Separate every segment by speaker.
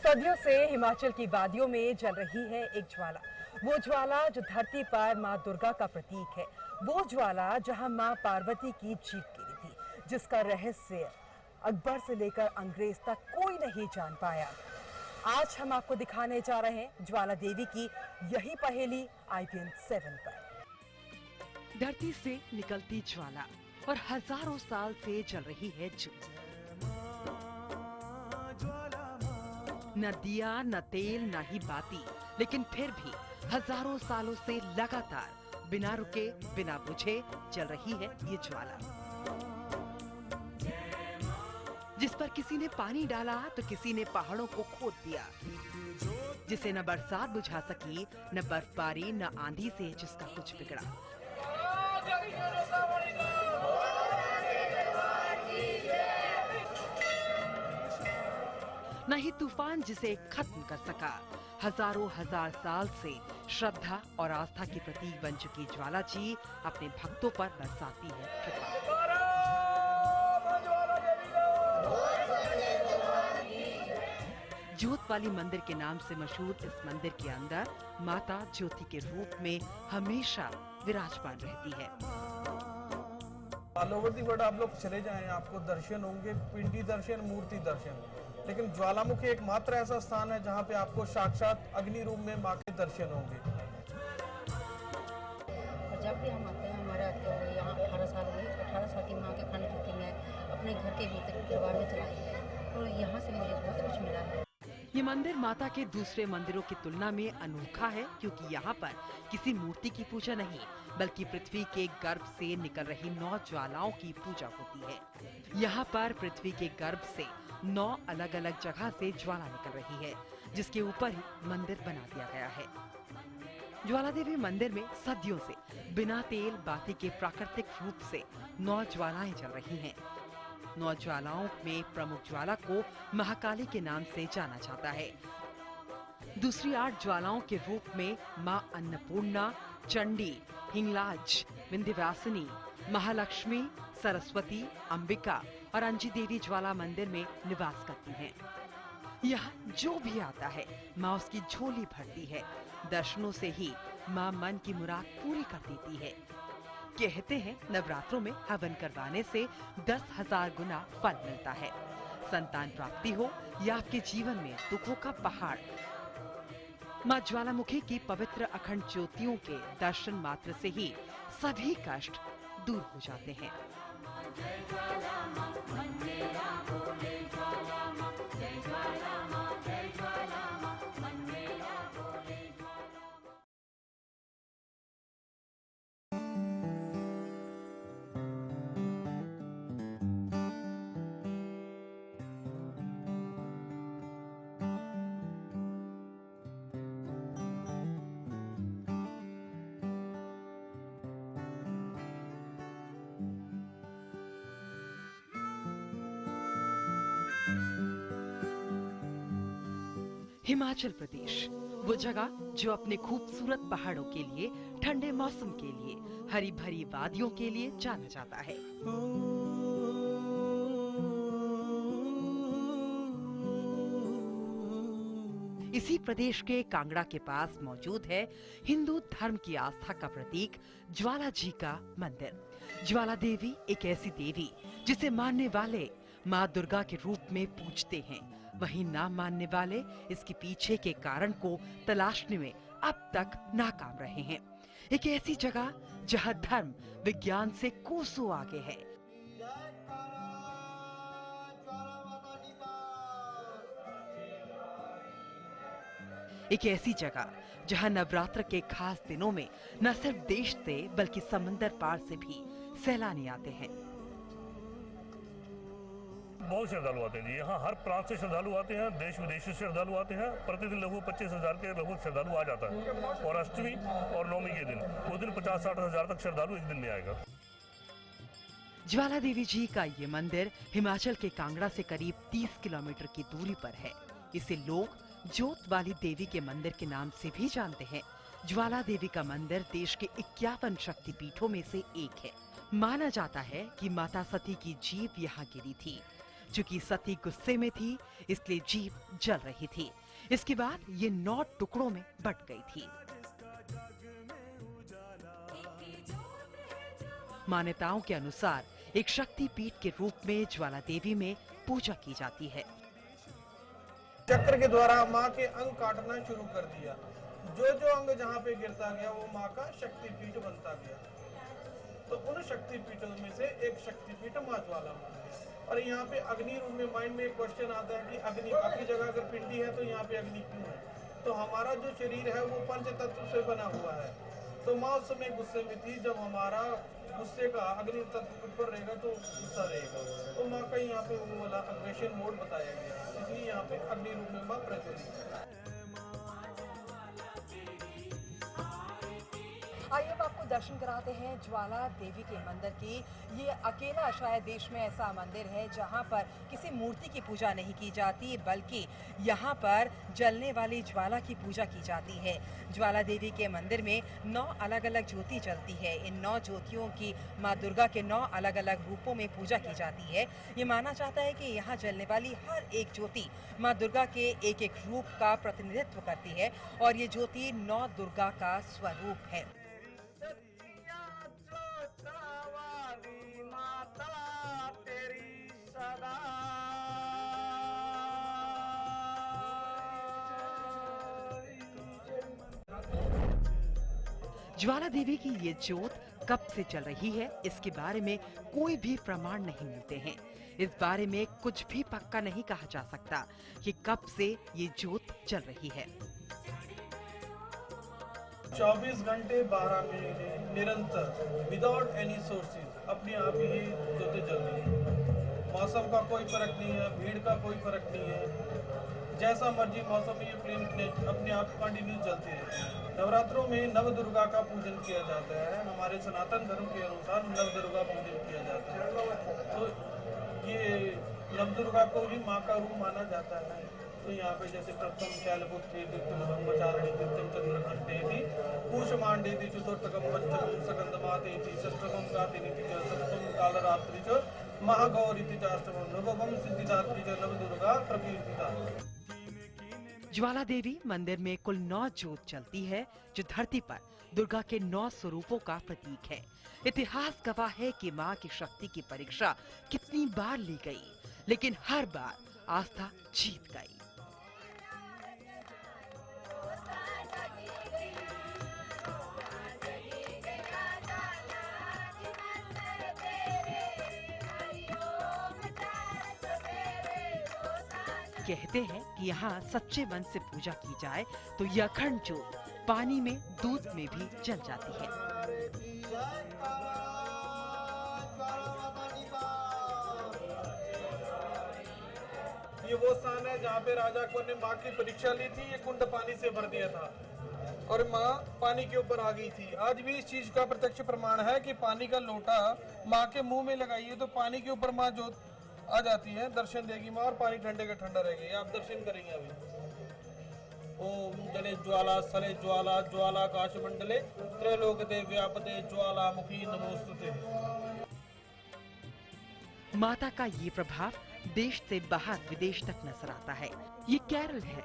Speaker 1: सदियों से हिमाचल की वादियों में जल रही है एक ज्वाला। वो ज्वाला जो धरती पर मां दुर्गा का प्रतीक है। वो ज्वाला जहां मां पार्वती की जीत गिरी थी, जिसका रहस्य अकबर से लेकर अंग्रेज तक कोई नहीं जान पाया। आज हम आपको दिखाने जा रहे हैं ज्वाला देवी की यही पहेली IBN 7 पर।
Speaker 2: धरती से निकलती ज्वाला और हजारों साल से जल रही है ज्योति। न दिया, न तेल, न ही बाती, लेकिन फिर भी हजारों सालों से लगातार बिना रुके, बिना बुझे जल रही है ये ज्वाला, जिस पर किसी ने पानी डाला तो किसी ने पहाड़ों को खोद दिया, जिसे न बरसात बुझा सकी, न बर्फबारी, न आंधी से जिसका कुछ बिगड़ा। न ही तूफान जिसे खत्म कर सका। हजारों हजार साल से श्रद्धा और आस्था की प्रतीक बन चुकी ज्वाला जी अपने भक्तों पर बरसाती है कृपा। ज्योत वाली मंदिर के नाम से मशहूर इस मंदिर के अंदर माता ज्योति के रूप में हमेशा विराजमान रहती है।
Speaker 3: ऑल ओवर दी वर्ल्ड आप लोग चले जाएं, आपको दर्शन होंगे, पिंडी दर्शन, मूर्ति दर्शन, लेकिन ज्वालामुखी एकमात्र ऐसा स्थान है जहां पे आपको साक्षात अग्नि रूप में मां के दर्शन होंगे।
Speaker 4: जब भी हम आते हैं, हमारे आते हुए यहाँ 18 साल हुए, 18 साल की मां के खंड ज्योति में अपने घर के भीतर दरबार में चलाई है और यहाँ से मुझे बहुत कुछ मिला है।
Speaker 2: ये मंदिर माता के दूसरे मंदिरों की तुलना में अनोखा है, क्योंकि यहाँ पर किसी मूर्ति की पूजा नहीं, बल्कि पृथ्वी के गर्भ से निकल रही 9 ज्वालाओं की पूजा होती है। यहाँ पर पृथ्वी के गर्भ से 9 अलग अलग जगह से ज्वाला निकल रही है, जिसके ऊपर ही मंदिर बना दिया गया है। ज्वाला देवी मंदिर में सदियों से बिना तेल बाती के प्राकृतिक रूप से 9 ज्वालाएं जल रही हैं। 9 ज्वालाओं में प्रमुख ज्वाला को महाकाली के नाम से जाना जाता है। दूसरी 8 ज्वालाओं के रूप में मां अन्नपूर्णा, चंडी, हिंगलाज, विंध्यवासिनी, महालक्ष्मी, सरस्वती, अंबिका और अंजी देवी ज्वाला मंदिर में निवास करती हैं। यहाँ जो भी आता है माँ उसकी झोली भरती है। दर्शनों से ही माँ मन की मुराद पूरी कर देती है। कहते हैं नवरात्रों में हवन करवाने से 10,000 गुना फल मिलता है। संतान प्राप्ति हो या आपके जीवन में दुखों का पहाड़, माँ ज्वालामुखी की पवित्र अखंड ज्योतियों के दर्शन मात्र से ही सभी कष्ट दूर हो जाते हैं। हिमाचल प्रदेश, वो जगह जो अपने खूबसूरत पहाड़ों के लिए, ठंडे मौसम के लिए, हरी भरी वादियों के लिए जाना जाता है। इसी प्रदेश के कांगड़ा के पास मौजूद है हिंदू धर्म की आस्था का प्रतीक ज्वाला जी का मंदिर। ज्वाला देवी एक ऐसी देवी जिसे मानने वाले माँ दुर्गा के रूप में पूजते हैं, वहीं ना मानने वाले इसके पीछे के कारण को तलाशने में अब तक नाकाम रहे हैं। एक ऐसी जगह जहां धर्म विज्ञान से कोसों आगे है। एक ऐसी जगह जहां नवरात्र के खास दिनों में न सिर्फ देश से बल्कि समंदर पार से भी सैलानी आते हैं।
Speaker 5: बहुत श्रद्धालु आते हैं जी, यहाँ हर प्रांत से श्रद्धालु आते हैं, देश विदेश से श्रद्धालु आते हैं। प्रतिदिन लगभग 25,000 के लगभग श्रद्धालु आ जाता है और अष्टमी और नवमी के दिन उस दिन 50-60 हजार तक श्रद्धालु एक दिन में आएगा।
Speaker 2: ज्वाला देवी जी का ये मंदिर हिमाचल के कांगड़ा से करीब 30 किलोमीटर की दूरी पर है। इसे लोग ज्योत वाली देवी के मंदिर के नाम से भी जानते हैं। ज्वाला देवी का मंदिर देश के 51 शक्तिपीठों में से एक है। माना जाता है कि माता सती की जीभ यहाँ गिरी थी, चूंकि सती गुस्से में थी इसलिए जीप जल रही थी। इसके बाद ये 9 टुकड़ों में बट गई थी। मान्यताओं के अनुसार एक शक्ति पीठ के रूप में ज्वाला देवी में पूजा की जाती है।
Speaker 3: चक्र के द्वारा माँ के अंग काटना शुरू कर दिया। जो जो अंग जहाँ पे गिरता गया वो माँ का शक्तिपीठ बनता गया। तो उन शक्तिपीठों में से एक शक्तिपीठ माँ ज्वालामुखी है। और यहाँ पे अग्नि रूप में माइंड में एक क्वेश्चन आता है कि अग्नि, बाकी जगह अगर पिंडी है तो यहाँ पे अग्नि क्यों है? तो हमारा जो शरीर है वो पंच तत्व से बना हुआ है। तो माँ उस समय गुस्से में थी। जब हमारा गुस्से का अग्नि तत्व ऊपर रहेगा तो गुस्सा रहेगा। तो माँ का यहाँ पे वो वाला अग्रेशन मोड बताया गया है, इसलिए यहाँ पे अग्नि रूप में माँ प्रज्वलित है।
Speaker 1: आइए अब आपको दर्शन कराते हैं ज्वाला देवी के मंदिर की। ये अकेला शायद देश में ऐसा मंदिर है जहां पर किसी मूर्ति की पूजा नहीं की जाती, बल्कि यहां पर जलने वाली ज्वाला की पूजा की जाती है। ज्वाला देवी के मंदिर में 9 अलग अलग ज्योति जलती है। इन 9 ज्योतियों की माँ दुर्गा के 9 अलग अलग रूपों में पूजा की जाती है। ये माना जाता है कि यहाँ जलने वाली हर एक ज्योति माँ दुर्गा के एक एक रूप का प्रतिनिधित्व करती है और ये ज्योति 9 दुर्गा का स्वरूप है।
Speaker 2: ज्वाला देवी की ये ज्योत कब से चल रही है इसके बारे में कोई भी प्रमाण नहीं मिलते हैं। इस बारे में कुछ भी पक्का नहीं कहा जा सकता कि कब से ये ज्योत चल रही है।
Speaker 3: 24 घंटे 12 महीने निरंतर विदाउट एनी सोर्सेज अपने आप ही ये ज्योति जल रही है। मौसम का कोई फर्क नहीं है, भीड़ का कोई फर्क नहीं है, जैसा मर्जी मौसम ये फ्लेम अपने आप कंटिन्यू चलती रहती है। नवरात्रों में नव दुर्गा का पूजन किया जाता है। हमारे सनातन धर्म के अनुसार नव दुर्गा पूजन किया जाता है। तो ये नव दुर्गा को ही माँ का रूप माना जाता है। तो यहाँ पे जैसे प्रथम शैलपुत्री, द्वितीय ब्रह्मचारिणी, तृतीयम चंद्रघंटेति, कूष्मांडेति, चतुर्थकम पंचमम सकंदमातेति, षष्ठकम कातिनीति च, सप्तम कालरात्रि च, महागौरीति च, अष्टमम नवमम सिद्धिदात्री च, नव दुर्गा प्रकीर्तिता।
Speaker 2: ज्वाला देवी मंदिर में कुल 9 ज्योत चलती है जो धरती पर दुर्गा के 9 स्वरूपों का प्रतीक है। इतिहास गवाह है कि मां की शक्ति की परीक्षा कितनी बार ली गई, लेकिन हर बार आस्था जीत गई। कहते हैं कि यहाँ सच्चे मन से पूजा की जाए तो यह अखंड ज्योत पानी में, दूध में भी जल जाती है।
Speaker 3: ये वो स्थान है जहाँ पे राजा अकबर ने माँ की परीक्षा ली थी। ये कुंड पानी से भर दिया था और माँ पानी के ऊपर आ गई थी। आज भी इस चीज का प्रत्यक्ष प्रमाण है कि पानी का लोटा माँ के मुंह में लगाइए तो पानी के ऊपर माँ जो आ जाती है, दर्शन देगी माँ और पानी ठंडे का ठंडा रहेगा। आप दर्शन करेंगे अभी। ओम जले ज्वाला सले ज्वाला ज्वालाकाश मंडले त्रैलोक्यते व्यापते ज्वालामुखी नमोस्तुते।
Speaker 2: माता का ये प्रभाव देश से बाहर विदेश तक नजर आता है। ये केरल है,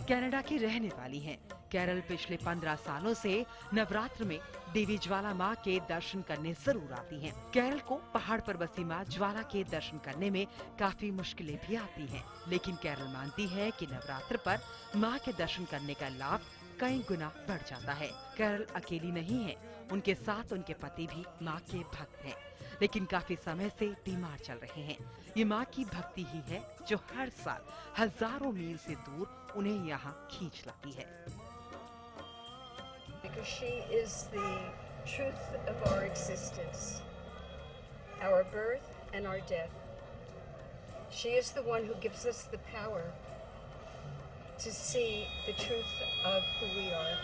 Speaker 2: कनाडा की रहने वाली हैं। केरल पिछले 15 सालों से नवरात्र में देवी ज्वाला माँ के दर्शन करने जरूर आती हैं। केरल को पहाड़ पर बसी माँ ज्वाला के दर्शन करने में काफी मुश्किलें भी आती हैं, लेकिन केरल मानती है कि नवरात्र पर माँ के दर्शन करने का लाभ कई गुना बढ़ जाता है। केरल अकेली नहीं है, उनके साथ उनके पति भी माँ के भक्त हैं, लेकिन काफी समय से बीमार चल रहे हैं। ये माँ की भक्ति ही है जो हर साल हजारों मील से दूर उन्हें यहाँ खींच लाती है।
Speaker 6: Because she is the truth of our existence, our birth and our death. She is the one who gives us the power to see the truth of who we are.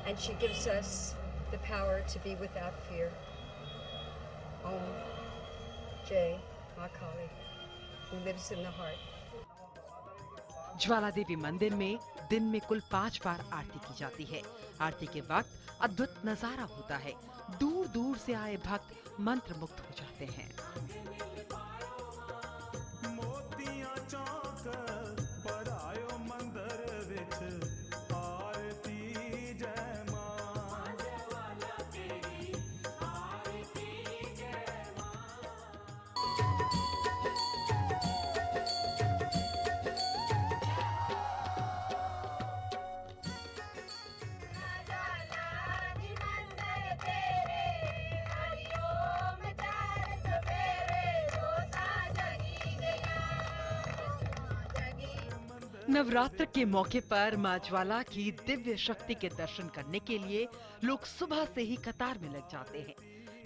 Speaker 6: And she gives us the power to be without fear. Om Jai Ma Kali, who lives in the heart.
Speaker 2: Jwala Devi मंदिर में दिन में कुल 5 बार आरती की जाती है। आरती के वक्त अद्भुत नजारा होता है। दूर दूर से आए भक्त मंत्र मुग्ध हो जाते हैं। नवरात्र के मौके पर मां ज्वाला की दिव्य शक्ति के दर्शन करने के लिए लोग सुबह से ही कतार में लग जाते हैं।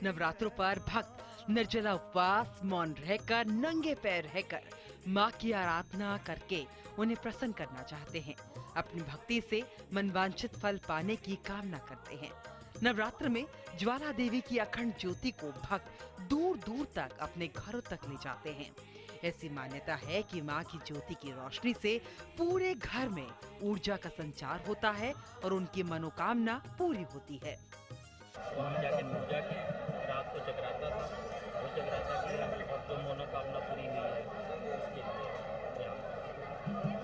Speaker 2: नवरात्रों पर भक्त निर्जला उपवास, मौन रहकर, नंगे पैर रहकर मां की आराधना करके उन्हें प्रसन्न करना चाहते हैं। अपनी भक्ति से मनवांछित फल पाने की कामना करते हैं। नवरात्र में ज्वाला देवी की अखंड ज्योति को भक्त दूर दूर तक अपने घरों तक ले जाते हैं। ऐसी मान्यता है कि मां की ज्योति की रोशनी से पूरे घर में ऊर्जा का संचार होता है और उनकी मनोकामना पूरी होती है।
Speaker 7: वहाँ जाके पूजा की, रात को जगराता था, वो जगराता किया और जो मनोकामना पूरी हुई है उसके लिए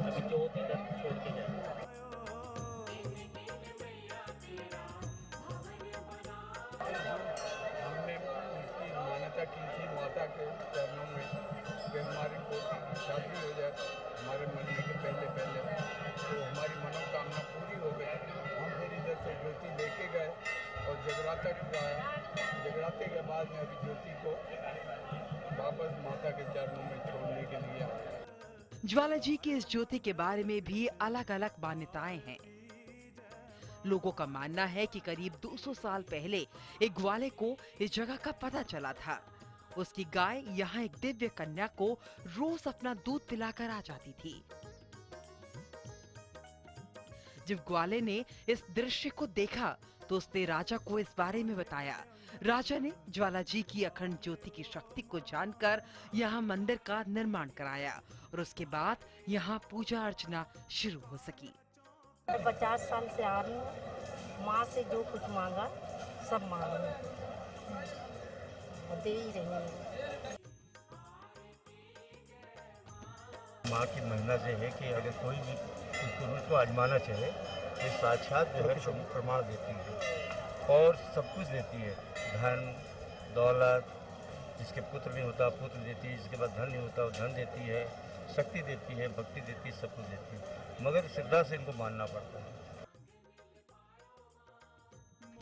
Speaker 7: अभी ज्योति इधर छोड़ के जाए।
Speaker 8: हमने उसकी मान्यता की थी माता के चरणों में कि हमारी पोती की शादी हो जाए हमारे मरने के पहले तो हमारी मनोकामना पूरी हो गई। हम फिर इधर से ज्योति लेके गए और जगराता कराया। जगराते के बाद में अभी ज्योति को वापस माता के चरणों में छोड़ने के लिए आया।
Speaker 2: ज्वाला जी की इस ज्योति के बारे में भी अलग अलग मान्यताएं हैं। लोगों का मानना है कि करीब 200 साल पहले एक ग्वाले को इस जगह का पता चला था। उसकी गाय यहाँ एक दिव्य कन्या को रोज अपना दूध पिलाकर आ जाती थी। जब ग्वाले ने इस दृश्य को देखा तो उसने राजा को इस बारे में बताया। राजा ने ज्वाला जी की अखंड ज्योति की शक्ति को जानकर यहाँ मंदिर का निर्माण कराया और उसके बाद यहाँ पूजा अर्चना शुरू हो सकी।
Speaker 9: 50 साल से आ रही हूँ। माँ से जो कुछ मांगा सब मांगा और दे ही रही हूँ।
Speaker 10: माँ की महिमा से है कि अगर कोई भी उसको आजमाना चाहे तो साक्षात जो है प्रमाण देती है और सब कुछ देती है। धन दौलत, जिसके पुत्र नहीं होता पुत्र देती है, जिसके बाद धन नहीं होता वो धन देती है, शक्ति देती है, भक्ति देती है, सब कुछ देती है, मगर श्रद्धा से इनको मानना पड़ता है।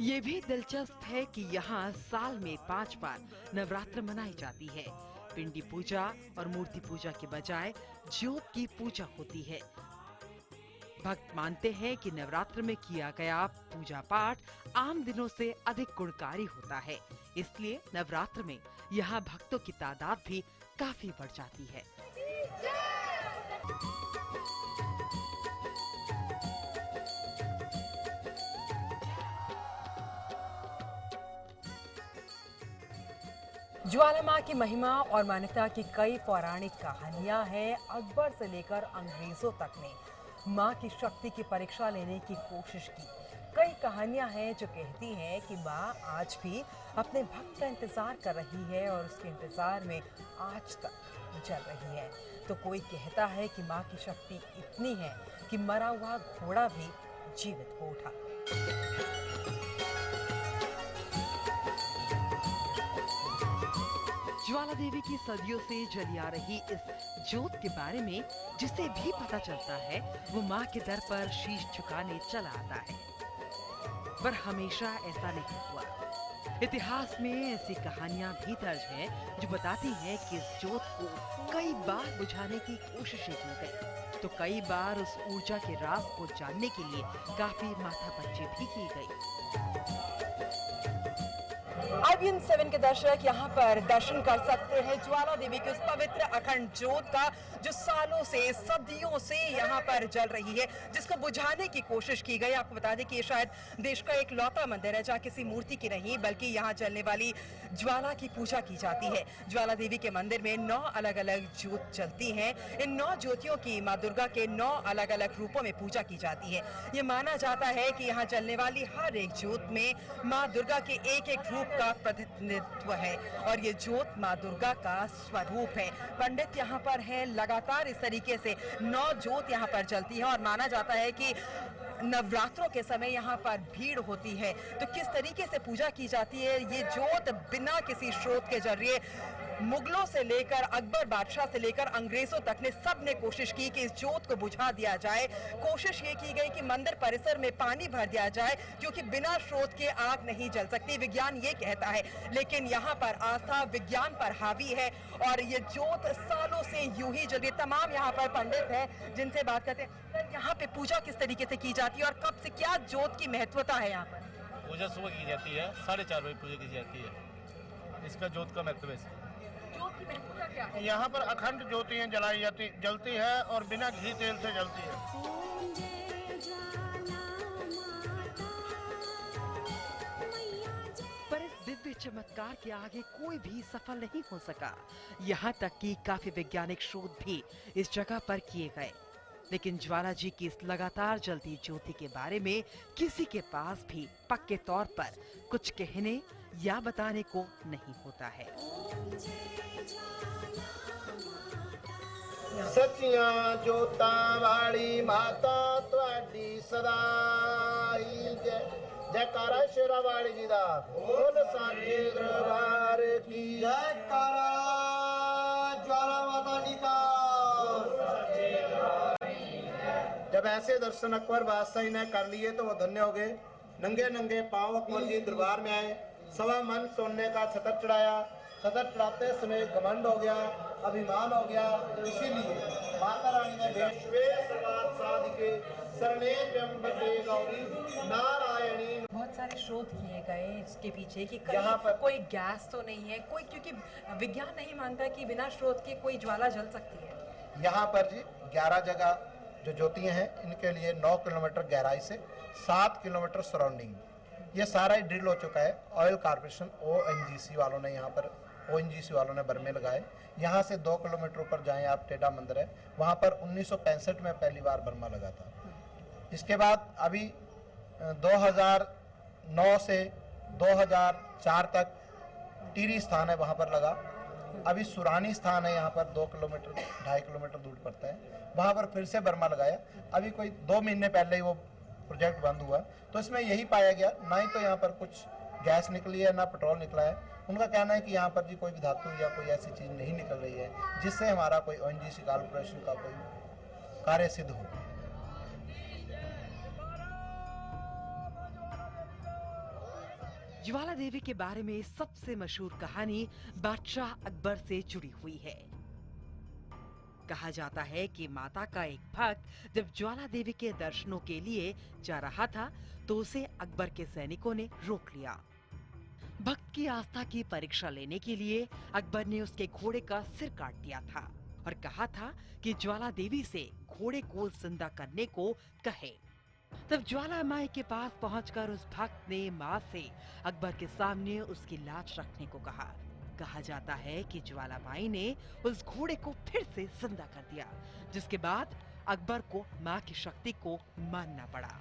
Speaker 2: ये भी दिलचस्प है कि यहाँ साल में 5 बार नवरात्र मनाई जाती है। पिंडी पूजा और मूर्ति पूजा के बजाय ज्योत की पूजा होती है। भक्त मानते हैं कि नवरात्र में किया गया पूजा पाठ आम दिनों से अधिक गुणकारी होता है, इसलिए नवरात्र में यहाँ भक्तों की तादाद भी काफी बढ़ जाती है।
Speaker 1: ज्वाला माँ की महिमा और मान्यता की कई पौराणिक कहानियां हैं। अकबर से लेकर अंग्रेजों तक ने माँ की शक्ति की परीक्षा लेने की कोशिश की। कई कहानियां हैं जो कहती हैं कि माँ आज भी अपने भक्त का इंतजार कर रही है और उसके इंतजार में आज तक जल रही है। तो कोई कहता है कि माँ की शक्ति इतनी है कि मरा हुआ घोड़ा भी जीवित हो उठा।
Speaker 2: ज्वाला देवी की सदियों से जली आ रही इस ज्योत के बारे में जिसे भी पता चलता है वो माँ के दर पर शीश झुकाने चला आता है, पर हमेशा ऐसा नहीं हुआ। इतिहास में ऐसी कहानियां भी दर्ज हैं जो बताती हैं कि इस ज्योत को कई बार बुझाने की कोशिशें की गई, तो कई बार उस ऊर्जा के राज को जानने के लिए काफी माथापच्ची भी की गई।
Speaker 1: IBN 7 के दर्शक यहाँ पर दर्शन कर सकते हैं ज्वाला देवी की उस पवित्र अखंड ज्योत का जो सालों से सदियों से यहाँ पर जल रही है, जिसको बुझाने की कोशिश की गई। आपको बता दें कि ये शायद देश का एक लौता मंदिर है जहाँ किसी मूर्ति की नहीं बल्कि यहाँ जलने वाली ज्वाला की पूजा की जाती है। ज्वाला देवी के मंदिर में 9 अलग अलग ज्योत जलती हैं। इन 9 ज्योतियों की माँ दुर्गा के 9 अलग अलग रूपों में पूजा की जाती है। ये माना जाता है कि यहाँ जलने वाली हर एक ज्योत में माँ दुर्गा के एक एक रूप का प्रतिनिधित्व है और ये ज्योत माँ दुर्गा का स्वरूप है। पंडित यहाँ पर हैं, लगातार इस तरीके से 9 ज्योत यहाँ पर जलती है और माना जाता है कि नवरात्रों के समय यहाँ पर भीड़ होती है। तो किस तरीके से पूजा की जाती है, ये ज्योत बिना किसी स्रोत के जरिए मुगलों से लेकर अकबर बादशाह से लेकर अंग्रेजों तक ने सब ने कोशिश की कि इस जोत को बुझा दिया जाए। कोशिश ये की गई कि मंदिर परिसर में पानी भर दिया जाए, क्योंकि बिना स्रोत के आग नहीं जल सकती, विज्ञान ये कहता है। लेकिन यहाँ पर आस्था विज्ञान पर हावी है और ये जोत सालों से यूं ही जल रही है। तमाम यहाँ पर पंडित है जिनसे बात करते हैं। यहाँ पे पूजा किस तरीके से की जाती है और कब से, क्या जोत की महत्वता है यहाँ पर?
Speaker 11: पूजा सुबह की जाती है, 4:30 बजे पूजा की जाती है। इसका जोत का महत्व है।
Speaker 1: जोत की महत्वता क्या है?
Speaker 12: यहाँ पर अखंड ज्योतियाँ जलती है और बिना घी तेल से जलती है।
Speaker 2: पर इस दिव्य चमत्कार के आगे कोई भी सफल नहीं हो सका। यहाँ तक कि काफी वैज्ञानिक शोध भी इस जगह पर किए गए, लेकिन ज्वाला जी की इस लगातार जलती ज्योति के बारे में किसी के पास भी पक्के तौर पर कुछ कहने या बताने को नहीं होता है।
Speaker 12: सच्चियां जोतां वाली माता तुहाडी सदाई जय। जयकारा शेरा वाली जी दा बोल साचे दरबार की जयकारा। ज्वाला माता जी का। जब ऐसे दर्शन अकबर बादशाह ने कर लिए तो वो धन्य हो गए। नंगे नंगे पांव अकबर जी दरबार में आए, सवा मन सोने का छतर चढ़ाया। छतर चढ़ाते समय घमंड हो गया, अभिमान हो गया। इसीलिए माता रानी ने नारायणी।
Speaker 1: बहुत सारे शोध किए गए इसके पीछे कि यहाँ पर कोई गैस तो नहीं है कोई, क्योंकि विज्ञान नहीं मानता कि बिना स्रोत के कोई ज्वाला जल सकती है।
Speaker 12: यहाँ पर जी 11 जगह जो ज्योतियाँ हैं, इनके लिए 9 किलोमीटर गहराई से 7 किलोमीटर सराउंडिंग ये सारा ही ड्रिल हो चुका है। ऑयल कारपोरेशन ONGC वालों ने यहाँ पर ONGC वालों ने बर्मे लगाए। यहाँ से 2 किलोमीटर ऊपर जाएं आप, टेढ़ा मंदिर है, वहाँ पर 1965 में पहली बार बर्मा लगा था। इसके बाद अभी 2009 से 2004 तक टीरी स्थान है, वहाँ पर लगा। अभी सुरानी स्थान है, यहाँ पर 2 किलोमीटर 2.5 किलोमीटर दूर पड़ता है, वहाँ पर फिर से बर्मा लगाया। अभी कोई 2 महीने पहले ही वो प्रोजेक्ट बंद हुआ, तो इसमें यही पाया गया ना ही तो यहाँ पर कुछ गैस निकली है ना पेट्रोल निकला है। उनका कहना है कि यहाँ पर जी कोई भी धातु या कोई ऐसी चीज़ नहीं निकल रही है जिससे हमारा कोई ONGC कॉर्पोरेशन का कोई कार्य सिद्ध हो।
Speaker 2: ज्वाला देवी के बारे में सबसे मशहूर कहानी बादशाह अकबर से जुड़ी हुई है। कहा जाता है कि माता का एक भक्त जब ज्वाला देवी के दर्शनों के लिए जा रहा था तो उसे अकबर के सैनिकों ने रोक लिया। भक्त की आस्था की परीक्षा लेने के लिए अकबर ने उसके घोड़े का सिर काट दिया था और कहा था कि ज्वाला देवी से घोड़े को जिंदा करने को कहे। तब ज्वाला माई के पास पहुंचकर उस भक्त ने माँ से अकबर के सामने उसकी लाश रखने को कहा। कहा जाता है कि ज्वाला माई ने उस घोड़े को फिर से जिंदा कर दिया, जिसके बाद अकबर को माँ की शक्ति को मानना पड़ा।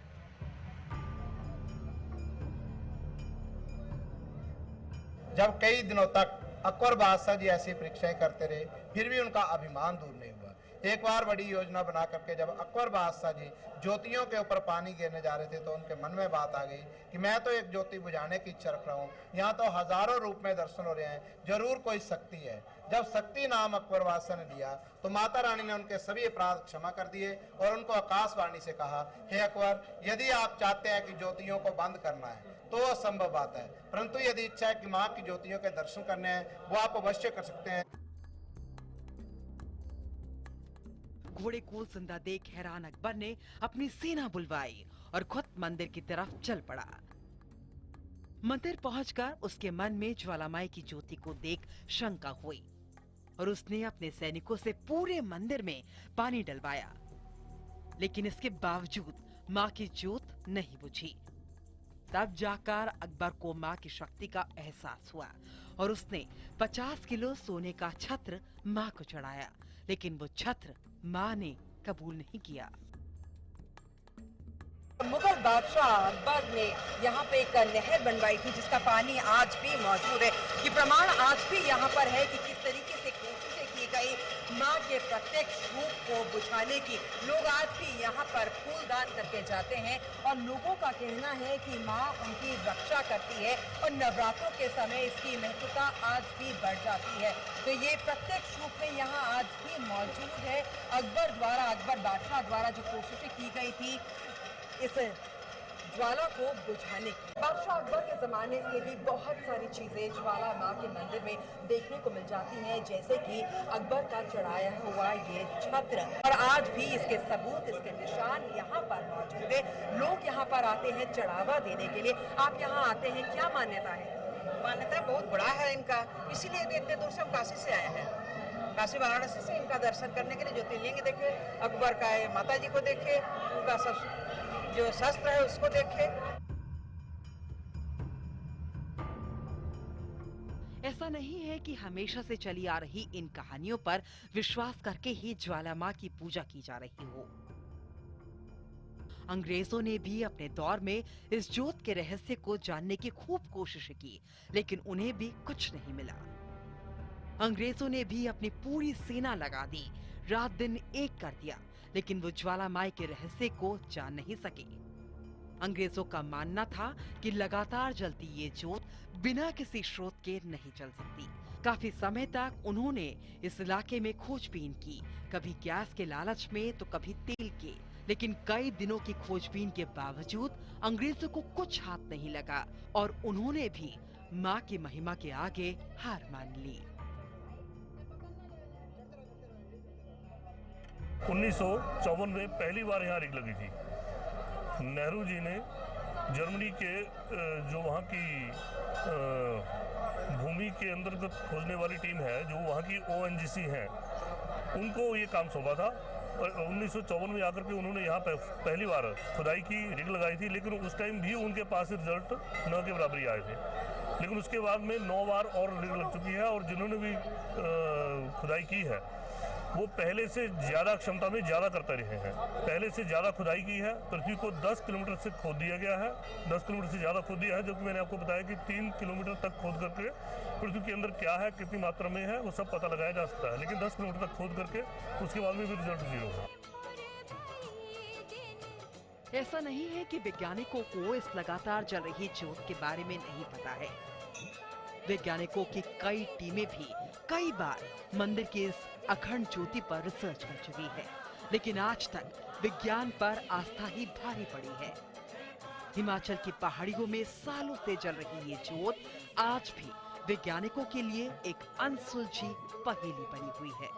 Speaker 12: जब कई दिनों तक अकबर बादशाह जी ऐसी परीक्षाएं करते रहे, फिर भी उनका अभिमान दूर नहीं हुआ। एक बार बड़ी योजना बना करके जब अकबर बादशाह जी ज्योतियों के ऊपर पानी गिरने जा रहे थे तो उनके मन में बात आ गई कि मैं तो एक ज्योति बुझाने की इच्छा रख रहा हूँ, यहाँ तो हजारों रूप में दर्शन हो रहे हैं, जरूर कोई शक्ति है। जब शक्ति नाम अकबर बादशाह ने लिया तो माता रानी ने उनके सभी अपराध क्षमा कर दिए और उनको आकाशवाणी से कहा, हे अकबर, यदि आप चाहते हैं कि ज्योतियों को बंद करना है तो असंभव बात है, परंतु यदि इच्छा है कि माँ की ज्योतियों के दर्शन करने हैं वो आप अवश्य कर सकते हैं।
Speaker 2: घोड़े को जिंदा देख हैरान अकबर ने अपनी सेना बुलवाई और खुद मंदिर की तरफ चल पड़ा। मंदिर पहुंचकर उसके मन में ज्वालामाई की ज्योति को देख शंका हुई और उसने अपने सैनिकों से पूरे मंदिर में पानी डलवाया, लेकिन इसके बावजूद माँ की ज्योत नहीं बुझी। तब जाकर अकबर को माँ की शक्ति का एहसास हुआ और उसने 50 किलो सोने का छत्र माँ को चढ़ाया, लेकिन वो छत्र माँ ने कबूल नहीं किया।
Speaker 1: मुगल बादशाह अकबर ने यहाँ पे एक नहर बनवाई थी जिसका पानी आज भी मौजूद है। ये प्रमाण आज भी यहाँ पर है कि किस तरीके से कोशिशें की गई माँ के प्रत्येक रूप को बुझाने की लोग आज भी यहाँ पर फूलदान करके जाते हैं और लोगों का कहना है कि माँ उनकी रक्षा करती है और नवरात्रों के समय इसकी महत्वता आज भी बढ़ जाती है। तो ये प्रत्येक रूप में यहाँ आज भी मौजूद है। अकबर बादशाह द्वारा जो कोशिशें की गई थी इस ज्वाला को बुझाने की, बादशाह अकबर के जमाने से भी बहुत सारी चीजें ज्वाला माँ के मंदिर में देखने को मिल जाती हैं, जैसे कि अकबर का चढ़ाया हुआ ये छत्र, और आज भी इसके सबूत, इसके निशान यहाँ पर मौजूद है। लोग यहाँ पर आते हैं चढ़ावा देने के लिए। आप यहाँ आते हैं, क्या मान्यता है?
Speaker 13: मान्यता बहुत बड़ा है इनका, इसीलिए तो इतने दूर से हम काशी से आए हैं। काशी वाराणसी से इनका दर्शन करने के लिए ज्योतिर्लिंग देखे, अकबर का माता जी को देखे, उनका सब जो शस्त्र है उसको देखे।
Speaker 2: ऐसा नहीं है कि हमेशा से चली आ रही इन कहानियों पर विश्वास करके ही ज्वाला माँ की पूजा की जा रही हो। अंग्रेजों ने भी अपने दौर में इस जोत के रहस्य को जानने की खूब कोशिश की, लेकिन उन्हें भी कुछ नहीं मिला। अंग्रेजों ने भी अपनी पूरी सेना लगा दी, रात दिन एक कर दिया, लेकिन वो ज्वाला माई के रहस्य को जान नहीं सके। अंग्रेजों का मानना था कि लगातार जलती ये जोत बिना किसी स्रोत के नहीं चल सकती। काफी समय तक उन्होंने इस इलाके में खोजबीन की, कभी गैस के लालच में तो कभी तेल के, लेकिन कई दिनों की खोजबीन के बावजूद अंग्रेजों को कुछ हाथ नहीं लगा और उन्होंने भी माँ की महिमा के आगे हार मान ली।
Speaker 5: 1954 में पहली बार यहाँ रिग लगी थी। नेहरू जी ने जर्मनी के जो वहाँ की भूमि के अंतर्गत खोजने वाली टीम है, जो वहाँ की ONGC है, उनको ये काम सौंपा था और 1954 में आकर के उन्होंने यहाँ पे पहली बार खुदाई की, रिग लगाई थी, लेकिन उस टाइम भी उनके पास रिजल्ट न के बराबर ही आए थे। लेकिन उसके बाद में 9 बार और रिग लग चुकी है और जिन्होंने भी खुदाई की है वो पहले से ज़्यादा क्षमता में ज़्यादा करते रहे हैं। पहले से ज़्यादा खुदाई की है, पृथ्वी को 10 किलोमीटर से खोद दिया गया है, 10 किलोमीटर से ज़्यादा खोद दिया है, जबकि मैंने आपको बताया कि 3 किलोमीटर तक खोद करके पृथ्वी के अंदर क्या है, कितनी मात्रा में है, वो सब पता लगाया जा सकता है। लेकिन 10 किलोमीटर तक खोद करके उसके बाद में भी रिजल्ट 0 है।
Speaker 2: ऐसा नहीं है कि वैज्ञानिकों को इस लगातार जल रही जोत के बारे में नहीं पता है। वैज्ञानिकों की कई टीमें भी कई बार मंदिर की इस अखंड ज्योति पर रिसर्च कर चुकी है, लेकिन आज तक विज्ञान पर आस्था ही भारी पड़ी है। हिमाचल की पहाड़ियों में सालों से जल रही ये जोत आज भी वैज्ञानिकों के लिए एक अनसुलझी पहेली बनी हुई है।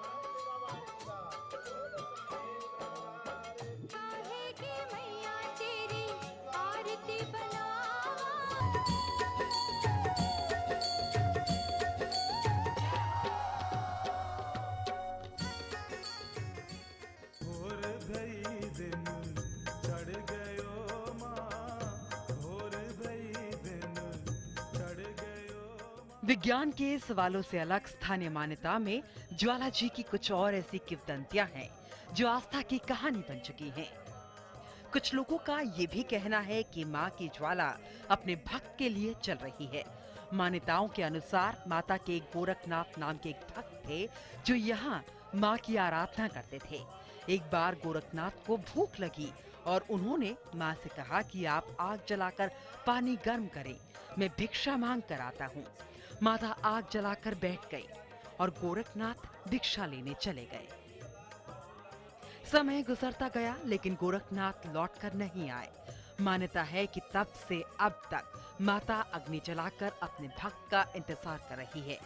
Speaker 2: विज्ञान के सवालों से अलग स्थानीय मान्यता में ज्वाला जी की कुछ और ऐसी किंवदंतियां हैं जो आस्था की कहानी बन चुकी हैं। कुछ लोगों का ये भी कहना है कि मां की ज्वाला अपने भक्त के लिए चल रही है। मान्यताओं के अनुसार माता के गोरखनाथ नाम के एक भक्त थे जो यहाँ मां की आराधना करते थे। एक बार गोरखनाथ को भूख लगी और उन्होंने मां से कहा कि आप आग जलाकर पानी गर्म करें, मैं भिक्षा मांग कर आता हूँ। माता आग जलाकर बैठ गई और गोरखनाथ भिक्षा लेने चले गए। समय गुजरता गया, लेकिन गोरखनाथ लौटकर नहीं आए। मान्यता है कि तब से अब तक माता अग्नि जलाकर अपने भक्त का इंतजार कर रही है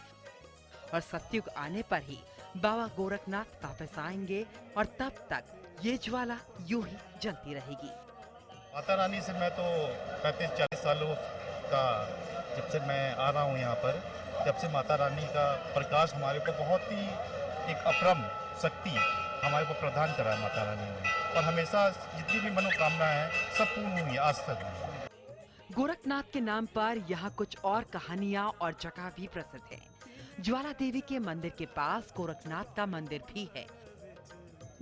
Speaker 2: और सतयुग आने पर ही बाबा गोरखनाथ वापस आएंगे और तब तक ये ज्वाला यूं ही जलती रहेगी।
Speaker 10: माता रानी से मैं तो 35-40 सालों का जब से मैं आ रहा हूँ यहाँ पर, जब से माता रानी का प्रकाश हमारे ऊपर बहुत ही एक अपरम शक्ति हमारे ऊपर प्रदान करा है माता रानी ने, और हमेशा जितनी भी मनोकामना है सब पूर्ण हुई आज तक।
Speaker 2: गोरखनाथ के नाम पर यहाँ कुछ और कहानियाँ और जगह भी प्रसिद्ध है। ज्वाला देवी के मंदिर के पास गोरखनाथ का मंदिर भी है।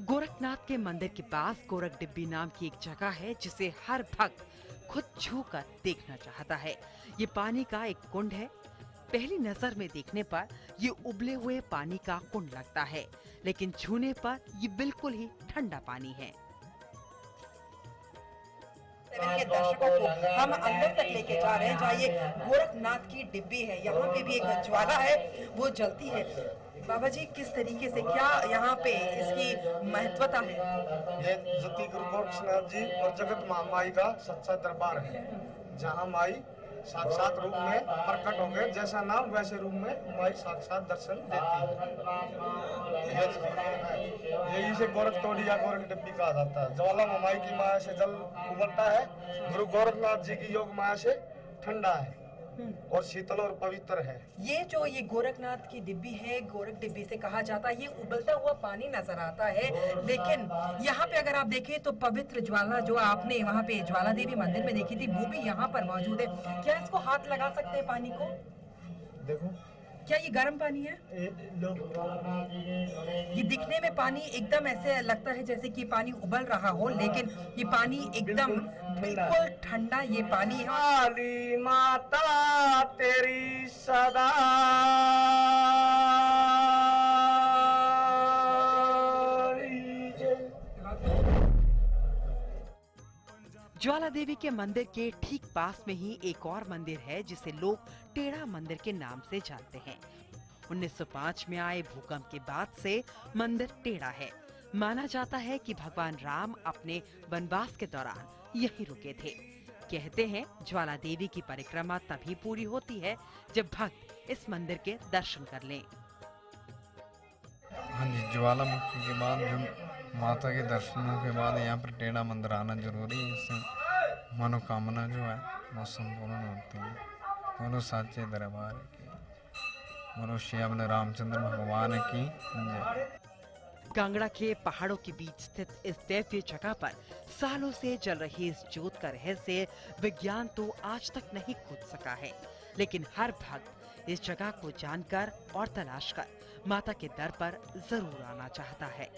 Speaker 2: गोरखनाथ के मंदिर के पास गोरख डिब्बी नाम की एक जगह है जिसे हर भक्त खुद छूकर देखना चाहता है। ये पानी का एक कुंड है। पहली नजर में देखने पर ये उबले हुए पानी का कुंड लगता है, लेकिन छूने पर ये बिल्कुल ही ठंडा पानी है।
Speaker 1: के दर्शकों को हम अंदर तक लेके जा रहे हैं जहाँ ये गोरखनाथ की डिब्बी है। यहाँ पे भी एक ज्वाला है, वो जलती है। बाबा जी, किस तरीके से, क्या यहाँ पे इसकी महत्वता है?
Speaker 14: ये जति गुरु गोरखनाथ जी और जगत माई का सच्चा दरबार है, जहाँ माई साक्षात रूप में प्रकट हो गए। जैसा नाम वैसे रूप में माई साक्षात दर्शन देती है। यही से गोरख तोड़ी या गोरख डिब्बी कहा जाता है। ज्वाला माई की माया से जल उबलता है, गुरु गोरखनाथ जी की योग माया से ठंडा है और शीतल और पवित्र है।
Speaker 1: ये गोरखनाथ की डिब्बी है, गोरख डिब्बी से कहा जाता है। ये उबलता हुआ पानी नजर आता है, लेकिन यहाँ पे अगर आप देखें तो पवित्र ज्वाला जो आपने वहाँ पे ज्वाला देवी मंदिर में देखी थी, वो भी यहाँ पर मौजूद है। क्या इसको हाथ लगा सकते हैं पानी को?
Speaker 14: देखो,
Speaker 1: क्या ये गर्म पानी है? ये दिखने में पानी एकदम ऐसे लगता है जैसे कि पानी उबल रहा हो, लेकिन ये पानी एकदम बिल्कुल ठंडा ये पानी है।
Speaker 14: काली माता तेरी सदा
Speaker 2: ज्वाला देवी के मंदिर के ठीक पास में ही एक और मंदिर है जिसे लोग टेढ़ा मंदिर के नाम से जानते हैं। 1905 में आए भूकंप के बाद से मंदिर टेढ़ा है। माना जाता है कि भगवान राम अपने वनवास के दौरान यहीं रुके थे। कहते हैं ज्वाला देवी की परिक्रमा तभी पूरी होती है जब भक्त इस मंदिर के दर्शन कर लें।
Speaker 15: हाँ जी, ज्वालामुखी के बाद जो माता के दर्शनों के बाद यहाँ पर टेढ़ा मंदिर आना जरूरी है। इससे मनोकामना जो है वो संपूर्ण होती है। बोलो साचे दरबार की, बोलो श्री अपने रामचंद्र भगवान की जय।
Speaker 2: कांगड़ा के पहाड़ों के बीच स्थित इस दैवीय जगह पर सालों से जल रही इस ज्योत का रहस्य विज्ञान तो आज तक नहीं खोज सका है, लेकिन हर भक्त इस जगह को जानकर और तलाश कर माता के दर पर जरूर आना चाहता है।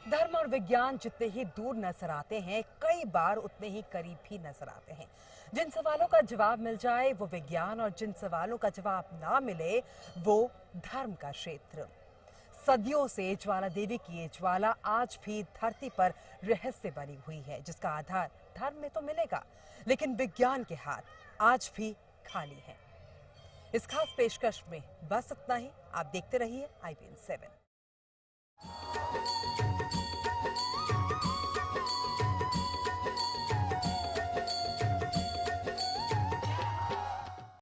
Speaker 1: धर्म और विज्ञान जितने ही दूर नजर आते हैं, कई बार उतने ही करीब भी नजर आते हैं। जिन सवालों का जवाब मिल जाए वो विज्ञान, और जिन सवालों का जवाब ना मिले वो धर्म का क्षेत्र। सदियों से ज्वाला देवी की ये ज्वाला आज भी धरती पर रहस्य बनी हुई है, जिसका आधार धर्म में तो मिलेगा, लेकिन विज्ञान के हाथ आज भी खाली हैं। इस खास पेशकश में बस इतना ही। आप देखते रहिए IBN 7।